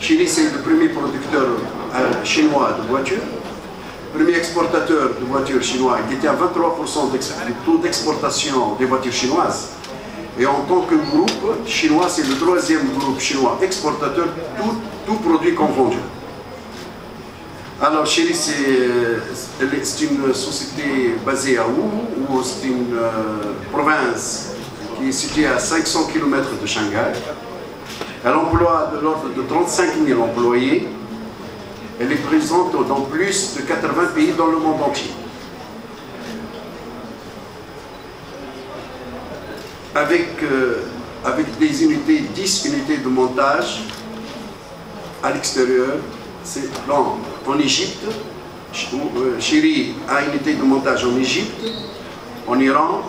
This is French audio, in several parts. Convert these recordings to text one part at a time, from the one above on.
Chery, c'est le premier producteur chinois de voitures, premier exportateur de voitures chinois. Il détient 23% du taux d'exportation des voitures chinoises. Et en tant que groupe chinois, c'est le troisième groupe chinois exportateur, tout produit confondu. Alors, Chery, c'est une société basée à Wu, c'est une province qui est située à 500 km de Shanghai. Elle emploie de l'ordre de 35 000 employés. Elle est présente dans plus de 80 pays dans le monde entier. Avec 10 unités de montage à l'extérieur, c'est en Égypte. Chery a une unité de montage en Égypte, en Iran,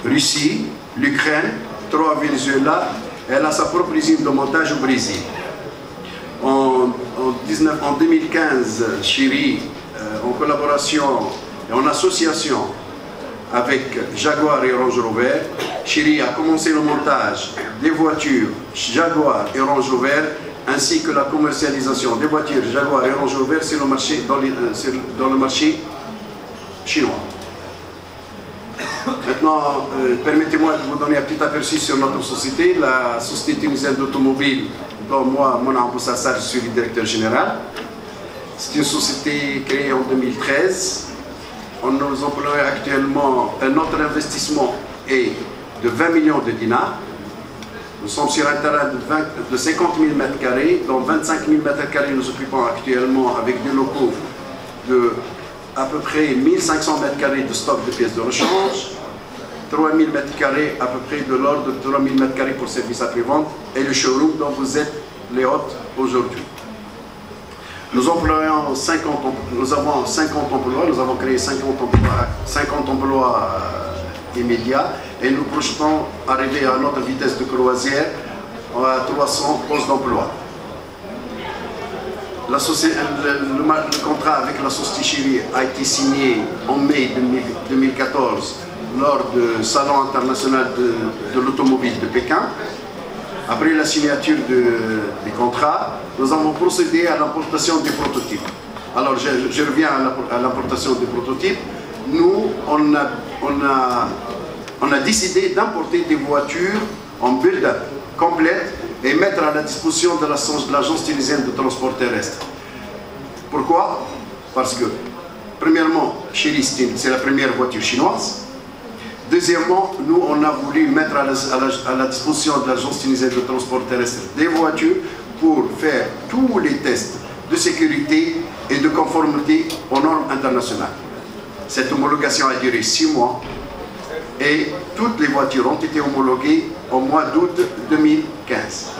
Russie, l'Ukraine, 3 Venezuela. Elle a sa propre usine de montage au Brésil. En 2015, Chery, en collaboration et en association avec Jaguar et Range Rover, Chery a commencé le montage des voitures Jaguar et Range Rover, ainsi que la commercialisation des voitures Jaguar et Range Rover sur le marché, dans le marché chinois. Maintenant, permettez-moi de vous donner un petit aperçu sur notre société, la Société tunisienne d'automobile, dont moi, Mona Amboussassa, je suis le directeur général. C'est une société créée en 2013. Nous employons actuellement, notre investissement est de 20 millions de dinars. Nous sommes sur un terrain de 50 000 m², dont 25 000 m² nous occupons actuellement avec des locaux de à peu près 1500 m² de stock de pièces de rechange, 3000 m² à peu près de l'ordre de 3000 m² pour service après-vente et le showroom dont vous êtes les hôtes aujourd'hui. Nous avons 50 emplois, nous avons créé 50 emplois immédiats et nous projetons arriver à notre vitesse de croisière à 300 postes d'emploi. Le contrat avec la société Chery a été signé en mai 2014 lors du Salon international de l'automobile de Pékin. Après la signature des contrats, nous avons procédé à l'importation des prototypes. Alors je reviens à l'importation des prototypes. Nous, on a décidé d'importer des voitures en build-up complète et mettre à la disposition de l'Agence tunisienne de transport terrestre. Pourquoi? Parce que, premièrement, Chery, c'est la première voiture chinoise. Deuxièmement, nous, on a voulu mettre à la disposition de l'Agence tunisienne de transport terrestre des voitures pour faire tous les tests de sécurité et de conformité aux normes internationales. Cette homologation a duré 6 mois et toutes les voitures ont été homologuées au mois d'août 2015.